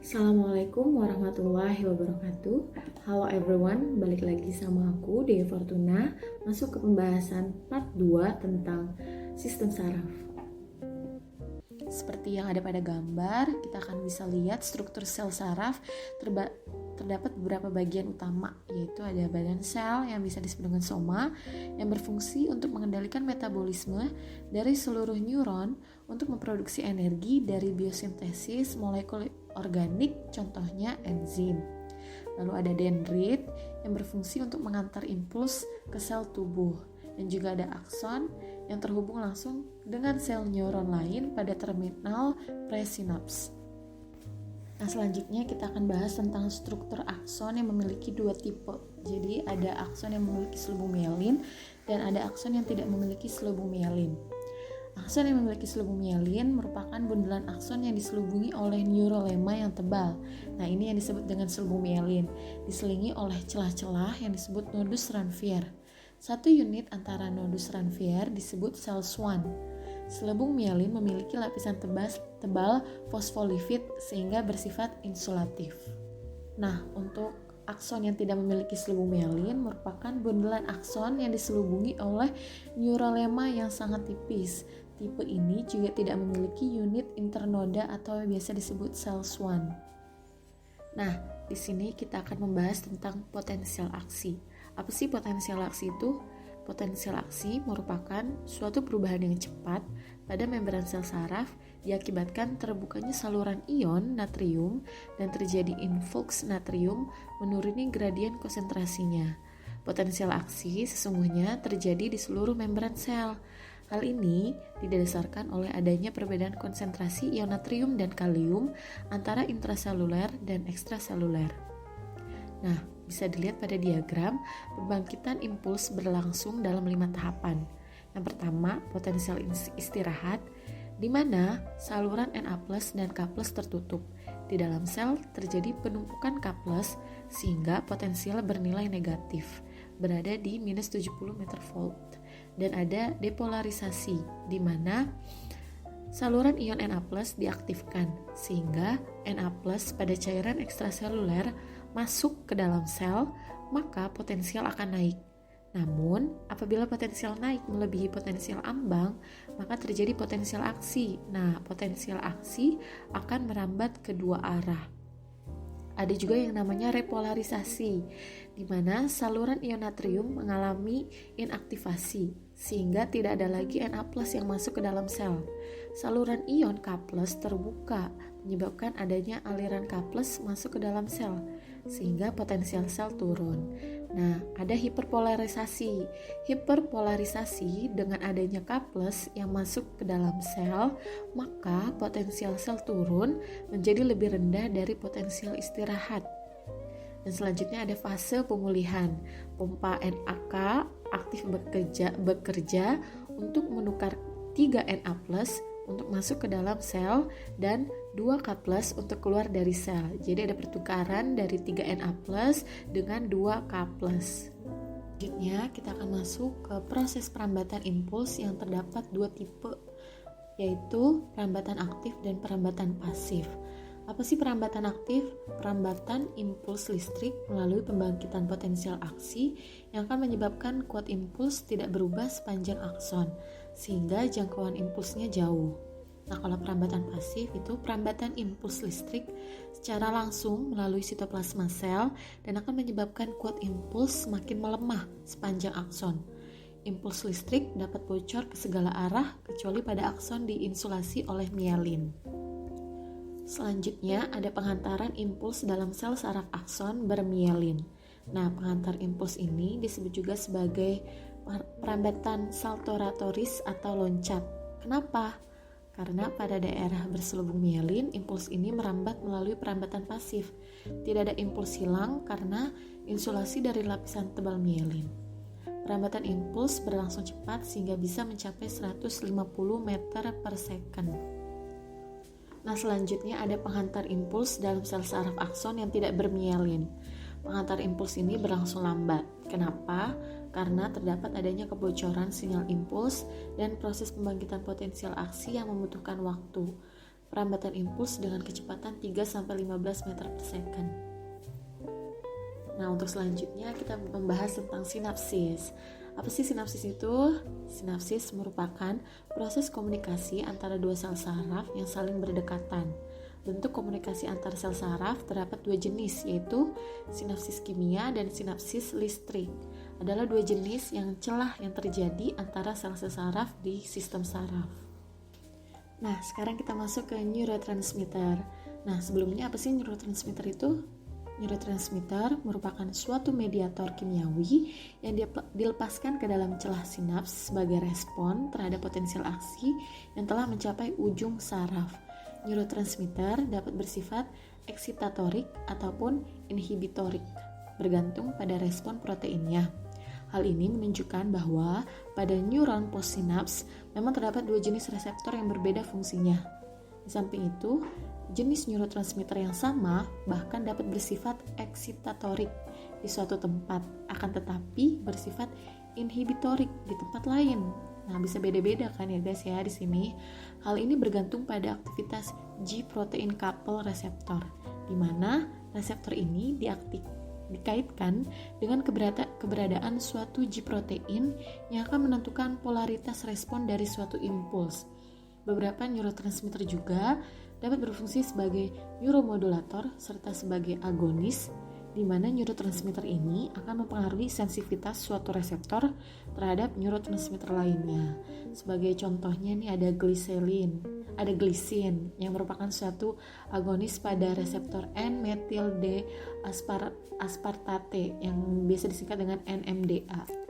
Assalamualaikum warahmatullahi wabarakatuh. Halo everyone, balik lagi sama aku Dea Fortuna. Masuk ke pembahasan part 2 tentang sistem saraf. Seperti yang ada pada gambar, kita akan bisa lihat struktur sel saraf terdapat beberapa bagian utama, yaitu ada badan sel yang bisa disebut dengan soma, yang berfungsi untuk mengendalikan metabolisme dari seluruh neuron untuk memproduksi energi dari biosintesis molekul organik, contohnya enzim. Lalu ada dendrit yang berfungsi untuk mengantar impuls ke sel tubuh, dan juga ada akson yang terhubung langsung dengan sel neuron lain pada terminal presinaps. Nah, selanjutnya kita akan bahas tentang struktur akson yang memiliki dua tipe. Jadi ada akson yang memiliki selubung mielin dan ada akson yang tidak memiliki selubung mielin. Akson yang memiliki selubung mielin merupakan bundelan akson yang diselubungi oleh neurolema yang tebal. Nah, ini yang disebut dengan selubung mielin, diselingi oleh celah-celah yang disebut nodus Ranvier. Satu unit antara nodus Ranvier disebut sel Schwann. Selubung mielin memiliki lapisan tebal fosfolipid sehingga bersifat insulatif. Nah, untuk akson yang tidak memiliki selubung mielin merupakan bundelan akson yang diselubungi oleh neurolema yang sangat tipis. Tipe ini juga tidak memiliki unit internoda atau biasa disebut sel Schwann. Nah, di sini kita akan membahas tentang potensial aksi. Apa sih potensial aksi itu? Potensial aksi merupakan suatu perubahan yang cepat pada membran sel saraf diakibatkan terbukanya saluran ion natrium dan terjadi influx natrium menuruni gradien konsentrasinya. Potensial aksi sesungguhnya terjadi di seluruh membran sel. Hal ini didasarkan oleh adanya perbedaan konsentrasi ion natrium dan kalium antara intraseluler dan ekstraseluler. Nah, bisa dilihat pada diagram, pembangkitan impuls berlangsung dalam 5 tahapan. Yang pertama, potensial istirahat, di mana saluran Na+ dan K+ tertutup. Di dalam sel terjadi penumpukan K+, sehingga potensial bernilai negatif, berada di minus 70 meter volt. Dan ada depolarisasi, di mana saluran ion Na+ diaktifkan, sehingga Na+ pada cairan ekstraseluler masuk ke dalam sel, maka potensial akan naik. Namun, apabila potensial naik melebihi potensial ambang, maka terjadi potensial aksi. Nah, potensial aksi akan merambat ke dua arah. Ada juga yang namanya repolarisasi, di mana saluran ion natrium mengalami inaktivasi, sehingga tidak ada lagi Na+ yang masuk ke dalam sel. Saluran ion K+ terbuka, menyebabkan adanya aliran K+ masuk ke dalam sel, sehingga potensial sel turun. Nah, ada hiperpolarisasi. Hiperpolarisasi dengan adanya K+ yang masuk ke dalam sel, maka potensial sel turun menjadi lebih rendah dari potensial istirahat. Dan selanjutnya ada fase pemulihan. Pompa NAK aktif bekerja untuk menukar 3 Na+ untuk masuk ke dalam sel dan 2 K+ untuk keluar dari sel. Jadi ada pertukaran dari 3 Na+ dengan 2 K+. Selanjutnya kita akan masuk ke proses perambatan impuls yang terdapat dua tipe, yaitu perambatan aktif dan perambatan pasif. Apa sih perambatan aktif? Perambatan impuls listrik melalui pembangkitan potensial aksi yang akan menyebabkan kuat impuls tidak berubah sepanjang akson, sehingga jangkauan impulsnya jauh. Nah, kalau perambatan pasif itu perambatan impuls listrik secara langsung melalui sitoplasma sel dan akan menyebabkan kuat impuls semakin melemah sepanjang akson. Impuls listrik dapat bocor ke segala arah kecuali pada akson diinsulasi oleh mielin. Selanjutnya ada penghantaran impuls dalam sel saraf akson bermielin. Nah, penghantar impuls ini disebut juga sebagai perambatan saltoratoris atau loncat. Kenapa? Karena pada daerah berselubung mielin, impuls ini merambat melalui perambatan pasif. Tidak ada impuls hilang karena insulasi dari lapisan tebal mielin. Perambatan impuls berlangsung cepat sehingga bisa mencapai 150 meter per second. Nah, selanjutnya ada penghantar impuls dalam sel saraf akson yang tidak bermielin. Penghantar impuls ini berlangsung lambat. Kenapa? Karena terdapat adanya kebocoran sinyal impuls dan proses pembangkitan potensial aksi yang membutuhkan waktu. perambatan impuls dengan kecepatan 3-15 meter per second. Nah, untuk selanjutnya kita membahas tentang sinapsis. Apa sih sinapsis itu? Sinapsis merupakan proses komunikasi antara dua sel saraf yang saling berdekatan. Bentuk komunikasi antar sel saraf terdapat dua jenis, yaitu sinapsis kimia dan sinapsis listrik. Adalah dua jenis yang celah yang terjadi antara sel-sel saraf di sistem saraf. Nah, sekarang kita masuk ke neurotransmitter. Nah, sebelumnya apa sih neurotransmitter itu? Neurotransmitter merupakan suatu mediator kimiawi yang dilepaskan ke dalam celah sinaps sebagai respon terhadap potensial aksi yang telah mencapai ujung saraf. Neurotransmitter dapat bersifat eksitatorik ataupun inhibitorik, bergantung pada respon proteinnya. Hal ini menunjukkan bahwa pada neuron postsinaps memang terdapat dua jenis reseptor yang berbeda fungsinya. Di samping itu, jenis neurotransmitter yang sama bahkan dapat bersifat eksitatorik di suatu tempat, akan tetapi bersifat inhibitorik di tempat lain. Nah, bisa beda-beda kan ya guys ya di sini. Hal ini bergantung pada aktivitas G-protein couple receptor, di mana reseptor ini dikaitkan dengan keberadaan suatu G-protein yang akan menentukan polaritas respon dari suatu impuls. Beberapa neurotransmitter juga dapat berfungsi sebagai neuromodulator serta sebagai agonis, di mana neurotransmitter ini akan mempengaruhi sensitivitas suatu reseptor terhadap neurotransmitter lainnya. Sebagai contohnya nih ada glisin yang merupakan suatu agonis pada reseptor N-metil D aspartate yang biasa disingkat dengan NMDA.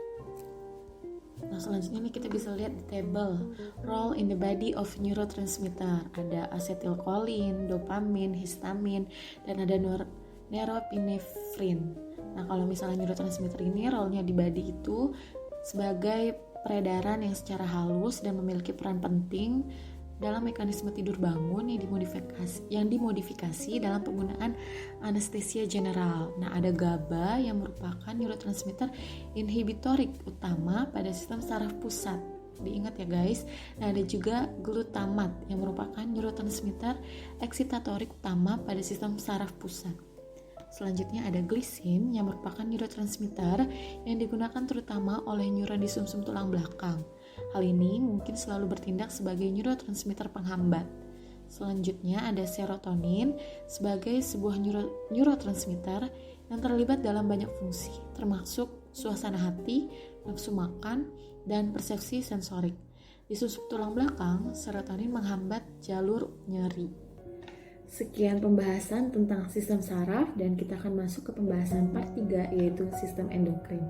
Nah, selanjutnya nih kita bisa lihat di table role in the body of neurotransmitter. Ada asetilkolin, dopamin, histamin, dan ada norepinefrin. Nah, kalau misalnya neurotransmitter ini role-nya di body itu sebagai peredaran yang secara halus dan memiliki peran penting dalam mekanisme tidur bangun yang dimodifikasi dalam penggunaan anestesia general. Nah, ada GABA yang merupakan neurotransmitter inhibitorik utama pada sistem saraf pusat. Diingat ya guys. Nah, ada juga glutamat yang merupakan neurotransmitter eksitatorik utama pada sistem saraf pusat. Selanjutnya ada glisin yang merupakan neurotransmitter yang digunakan terutama oleh neuron di sumsum tulang belakang. Hal ini mungkin selalu bertindak sebagai neurotransmitter penghambat. Selanjutnya ada serotonin sebagai sebuah neurotransmitter yang terlibat dalam banyak fungsi, termasuk suasana hati, nafsu makan, dan persepsi sensorik. Di sumsum tulang belakang, serotonin menghambat jalur nyeri. Sekian pembahasan tentang sistem saraf dan kita akan masuk ke pembahasan part 3 yaitu sistem endokrin.